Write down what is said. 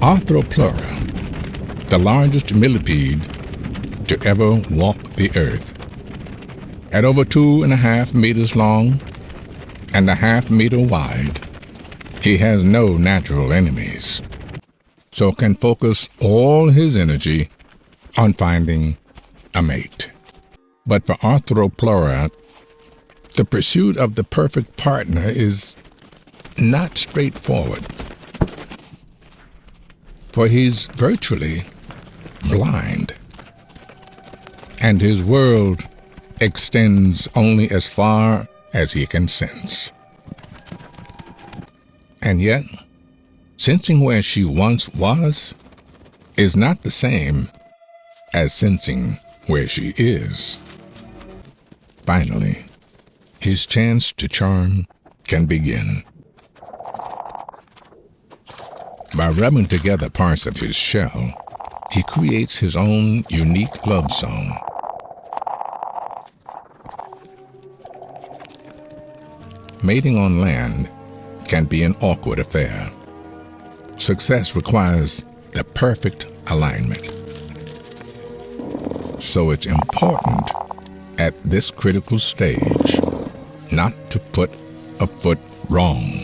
Arthropleura, the largest millipede to ever walk the earth. At over 2.5 meters long and a half-meter wide, he has no natural enemies, so can focus all his energy on finding a mate. But for Arthropleura, the pursuit of the perfect partner is not straightforward, for he's virtually blind, and his world extends only as far as he can sense. And yet, sensing where she once was is not the same as sensing where she is. Finally, his chance to charm can begin. By rubbing together parts of his shell, he creates his own unique love song. Mating on land can be an awkward affair. Success requires the perfect alignment. So it's important at this critical stage not to put a foot wrong.